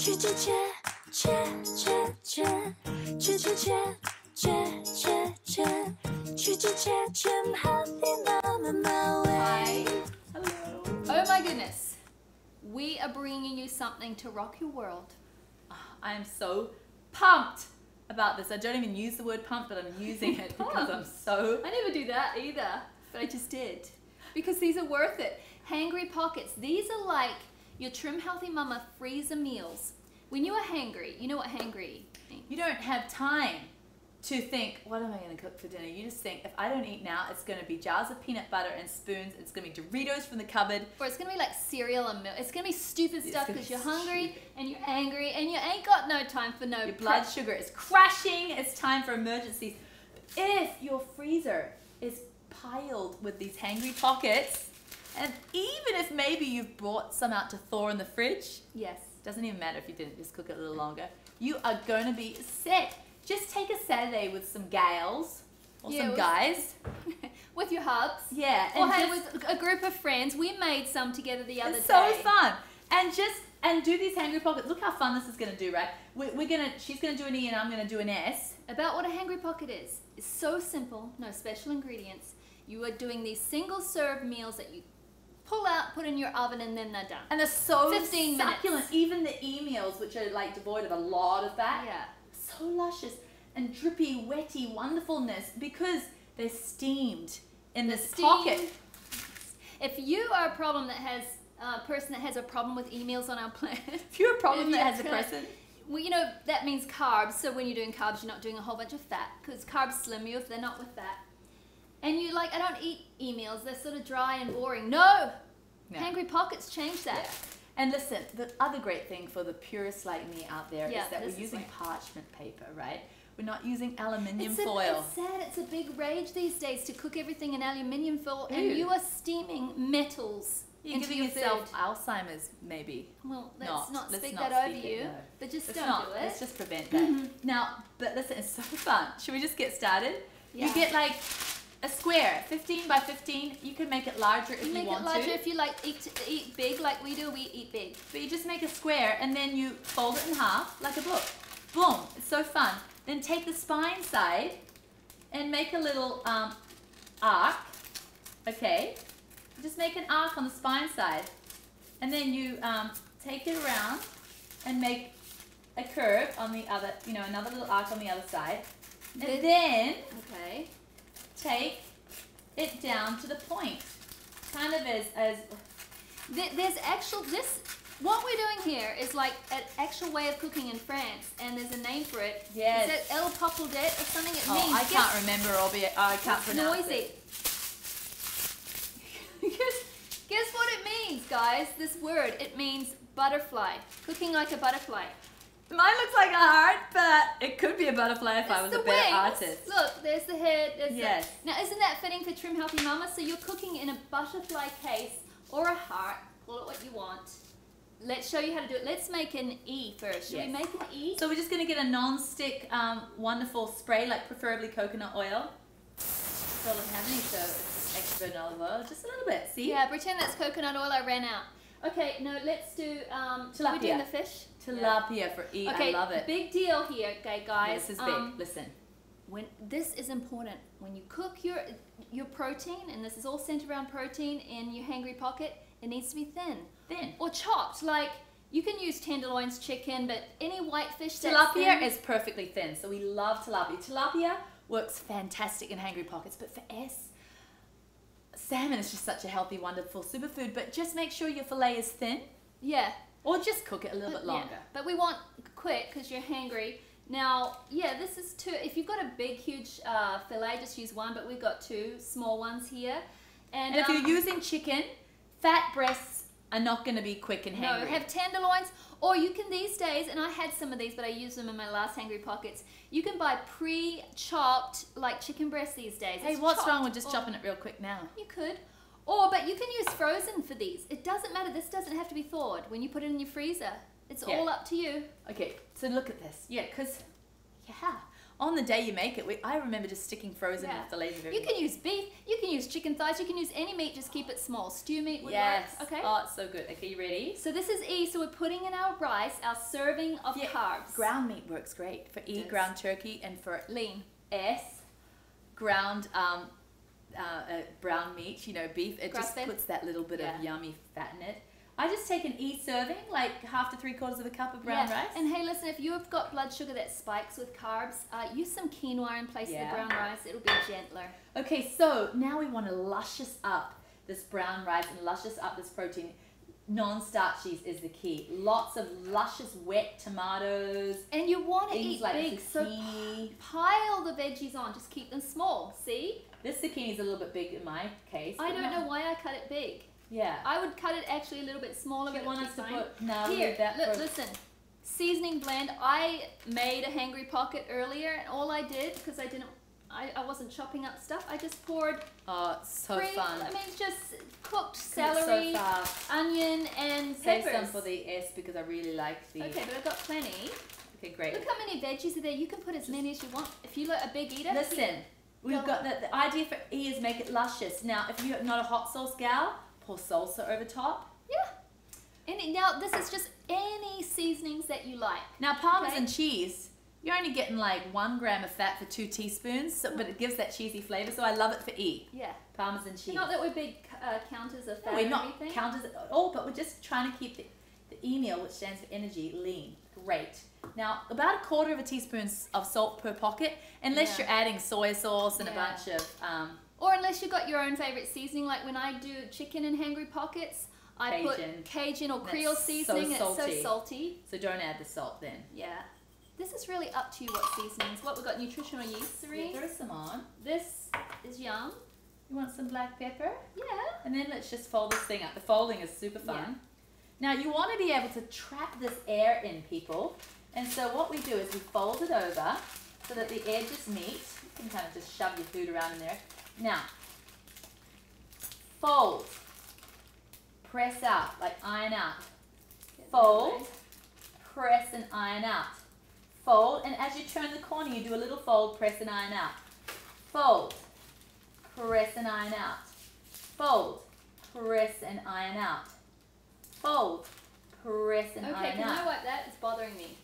Hi. Hello. Oh my goodness. We are bringing you something to rock your world. I am so pumped about this. I don't even use the word pumped, but I'm using it because I'm so... I never do that either, but I just did. Because these are worth it. Hangry pockets. These are like your Trim Healthy Mama freezer meals. When you are hangry, you know what hangry means? You don't have time to think, what am I going to cook for dinner? You just think, if I don't eat now, it's going to be jars of peanut butter and spoons. It's going to be Doritos from the cupboard. Or it's going to be like cereal and milk. It's going to be stupid stuff because you're hungry and you're angry and you ain't got no time for no Your blood sugar is crashing. It's time for emergencies. If your freezer is piled with these hangry pockets, and even if maybe you've brought some out to thaw in the fridge, yes, doesn't even matter if you didn't, just cook it a little longer, you are going to be set. Just take a Saturday with some gals or some guys. With your hubs. Yeah. Or hey, with a group of friends. We made some together the other day. It's so fun. And do these hangry pockets. Look how fun this is going to do, right? She's going to do an E and I'm going to do an S. About what a hangry pocket is. It's so simple. No special ingredients. You are doing these single serve meals that you pull out, put in your oven, and then they're done. And they're so 15 succulent. minutes. Even the E meals, which are like devoid of a lot of fat. Yeah. So luscious and drippy, wetty wonderfulness because they're steamed in this pocket. If you are a person that has a problem with emails on our planet, if you're a problem that has a person, well, you know that means carbs. So when you're doing carbs, you're not doing a whole bunch of fat because carbs slim you if they're not with fat. And you like, I don't eat emails. They're sort of dry and boring. No, hangry pockets change that. Yeah. And listen, the other great thing for the purists like me out there is that we're using parchment paper, right? We're not using aluminium foil. It's sad. It's a big rage these days to cook everything in aluminium foil, and you are steaming metals into giving yourself Alzheimer's, maybe. Well, let's not speak that over you, but just don't do it. Let's just prevent that. Now, but listen, it's so fun. Should we just get started? Yeah. You get like a square, 15 by 15. You can make it larger if you want to. Make it larger if you like eat big like we do. We eat big. But you just make a square and then you fold it in half like a book. Boom! It's so fun. Then take the spine side and make a little arc. Okay. Just make an arc on the spine side, and then you take it around and make a curve on the other. You know, another little arc on the other side, and then take it down to the point, kind of as there's what we're doing here is like an actual way of cooking in France, and there's a name for it. Yes. Is it El Popoldet or something? It means. I can't remember, I can't pronounce noisy. it. Guess what it means, guys? This word, it means butterfly. Cooking like a butterfly. Mine looks like a heart, but it could be a butterfly if I was a better artist. Look, there's the head. Yes. Now, isn't that fitting for Trim Healthy Mama? So you're cooking in a butterfly case or a heart. Call it what you want. Let's show you how to do it. Let's make an E first. Should we make an E? So we're just going to get a non-stick wonderful spray, like preferably coconut oil. So I don't have any, so it's extra virgin olive oil. Just a little bit, see? Yeah, pretend that's coconut oil. I ran out. Okay, no, let's do tilapia. We're doing the fish? Tilapia for E. Okay, I love it. Big deal here, okay, guys. Yeah, this is big. Listen. This is important. When you cook your protein, and this is all centered around protein in your hangry pocket, it needs to be thin. Or chopped. Like, you can use tenderloins, chicken, but any white fish tilapia is perfectly thin, so we love tilapia. Tilapia works fantastic in hangry pockets, but for salmon is just such a healthy, wonderful superfood, but just make sure your fillet is thin. Yeah. Or just cook it a little bit longer. Yeah. But we want quick because you're hangry. Now, yeah, this is two. If you've got a big, huge fillet, just use one, but we've got two small ones here. And if you're using chicken, fat breasts are not going to be quick and hangry. No, have tenderloins, or you can these days, and I had some of these, but I used them in my last hangry pockets. You can buy pre-chopped, like chicken breasts these days. Hey, what's wrong with just chopping it real quick now? You could. But you can use frozen for these. It doesn't matter. This doesn't have to be thawed when you put it in your freezer. It's all up to you. Okay, so look at this. Yeah, because, on the day you make it, I remember just sticking frozen fillets of You everything. can use beef, you can use chicken thighs, you can use any meat, just keep it small. Stew meat would Yes. work, okay? Oh, it's so good. Okay, you ready? So this is E, so we're putting in our rice, our serving of carbs. Ground meat works great. For E, ground turkey, and for Lean. S, ground brown meat, you know, beef. It just Grass-fed? puts that little bit of yummy fat in it. I just take an E serving, like 1/2 to 3/4 of a cup of brown rice. And hey, listen, if you've got blood sugar that spikes with carbs, use some quinoa in place of the brown rice. It'll be gentler. Okay, so now we want to luscious up this brown rice and luscious up this protein. Non-starchies is the key. Lots of luscious wet tomatoes. And you want to eat like big, so pile the veggies on. Just keep them small. See? This zucchini is a little bit big in my case. I don't know why I cut it big. Yeah. I would cut it actually a little bit smaller. Do you want us to put... No, here, listen. Seasoning blend. I made a Hangry pocket earlier, and all I did, because I wasn't chopping up stuff, I just poured... Oh, it's so fun. I mean, just cooked celery, onion, and peppers. Save some for the S because I really like the... Okay, but I've got plenty. Okay, great. Look how many veggies are there. You can put as many as you want. If you look a big eater... Listen, we've got the idea for E is make it luscious. Now, if you're not a hot sauce gal, pour salsa over top. Yeah. Now, this is just any seasonings that you like. Now, Parmesan cheese, you're only getting like 1 gram of fat for 2 teaspoons, but it gives that cheesy flavor, so I love it for E. Yeah. Parmesan cheese. Not that we're big counters of fat we're or not anything. counters at all, but we're just trying to keep the E meal, which stands for energy, lean. Great. Now, about 1/4 of a teaspoon of salt per pocket, unless you're adding soy sauce and a bunch of... or unless you've got your own favorite seasoning, like when I do chicken in Hangry pockets, I put Cajun or Creole seasoning. It's so salty. So don't add the salt then. Yeah. This is really up to you what seasonings. What we've got nutritional yeast, Serene. Throw some on. This is yum. You want some black pepper? Yeah. And then let's just fold this thing up. The folding is super fun. Yeah. Now you want to be able to trap this air in, people. And so what we do is we fold it over so that the edges meet. You can kind of just shove your food around in there. Now, fold. Press out, like iron out. Fold, press and iron out. Fold, and as you turn the corner, you do a little fold, press and iron out. Fold, press and iron out. Fold, press and iron out. Fold, press and iron out. Okay, can I wipe that? It's bothering me.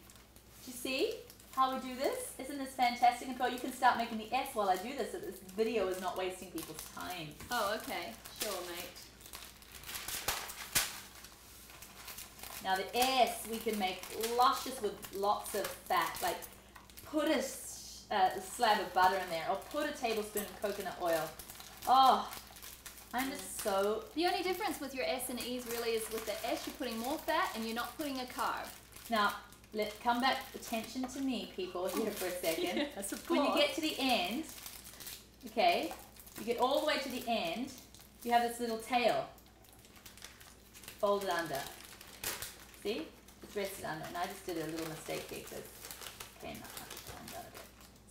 Do you see how we do this? Isn't this fantastic? And you can start making the S while I do this, so this video is not wasting people's time. Oh, okay. Sure, mate. Now the S we can make luscious with lots of fat. Like put a slab of butter in there, or put a tablespoon of coconut oil. Oh, I'm just so... The only difference with your S and E's really is with the S, you're putting more fat and you're not putting a carb. Now, come back, attention to me, people, here for a second. Yes, of course. When you get to the end, okay, you get all the way to the end, you have this little tail. Fold it under. See? It's rested under, and I just did a little mistake here because it came up under a bit.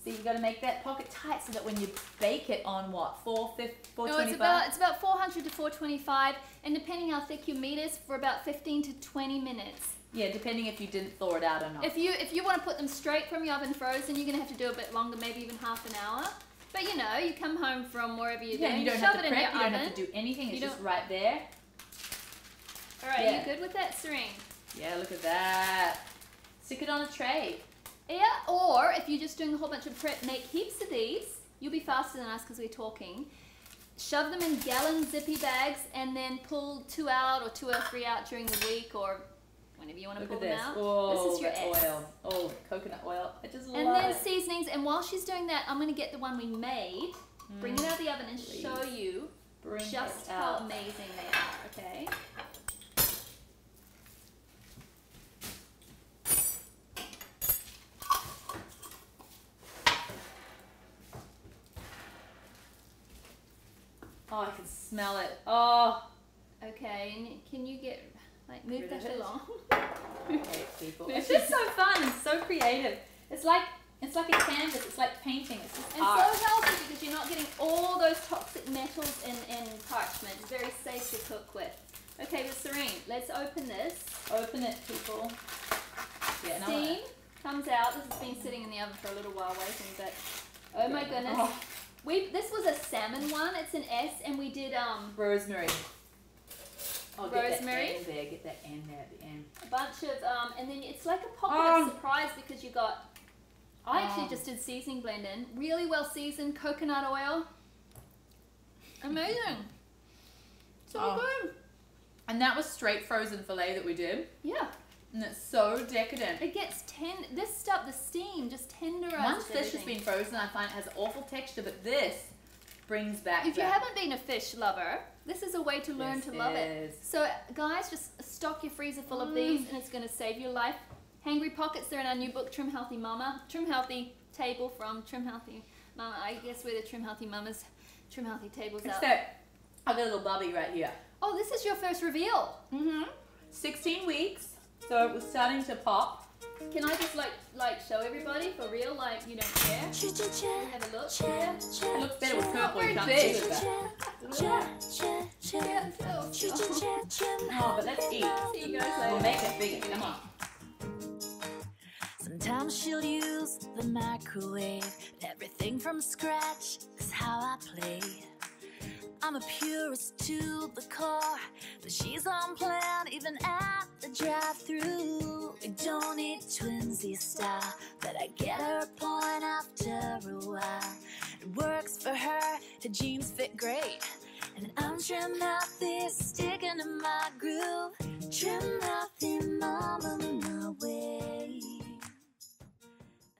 See, you've got to make that pocket tight so that when you bake it on what, 425? No, it's about 400 to 425, and depending how thick your meat is, for about 15 to 20 minutes. Yeah, depending if you didn't thaw it out or not. If you want to put them straight from your oven frozen, you're going to have to do a bit longer, maybe even half an hour. But you know, you come home from wherever you're doing, you don't shove have to it in prep, your oven. you don't have to do anything, it's just right there. Alright, you good with that, Serene? Yeah, look at that. Stick it on a tray. Yeah, or if you're just doing a whole bunch of prep, make heaps of these. You'll be faster than us because we're talking. Shove them in gallon zippy bags and then pull 2 out or 2 or 3 out during the week or whenever you want to pull them out. Oh, this is your S. oil. Oh, coconut oil. I just love it. And then seasonings. And while she's doing that, I'm going to get the one we made, bring it out of the oven and show you just how amazing they are, okay? Oh, I can smell it. Oh. Okay, and can you get, like, move that along? Okay, people. It's just so fun and so creative. It's like a canvas. It's like painting. It's just art. And so healthy because you're not getting all those toxic metals in parchment. It's very safe to cook with. Okay, but Serene, let's open this. Open it, people. Yeah, Steam. comes out. This has been sitting in the oven for a little while waiting, but oh my goodness. Oh. This was a salmon one. It's an S, and we did rosemary. Oh, rosemary. Get that end there at the end. A bunch of and then it's like a pocket of surprise because you got. I actually just did seasoning blend in. Really well seasoned coconut oil. Amazing. So good. And that was straight frozen fillet that we did. Yeah. And it's so decadent. It gets this stuff, the steam just tenderizes. Once fish has been frozen, I find it has awful texture, but this brings back. If you haven't been a fish lover, this is a way to learn to love it. So guys, just stock your freezer full of these, and it's going to save your life. Hangry Pockets, they're in our new book, Trim Healthy Mama. Trim Healthy table from Trim Healthy Mama. I guess we're the Trim Healthy Mamas. Trim Healthy tables out. I've got a little bubby right here. Oh, this is your first reveal. 16 weeks. So it was starting to pop. Can I just like show everybody for real? Like you don't care? Have a look. Yeah. It looks better with purple. You can't see it. Oh, but let's eat. See you guys later. We'll make it bigger. Come on. Sometimes she'll use the microwave. Everything from scratch is how I play. I'm a purist to the core, but she's on plan even at the drive-thru. We don't eat twinsy style, but I get her point after a while. It works for her, the jeans fit great, and I'm trim healthy, sticking to my groove. Trim healthy, mama, my way.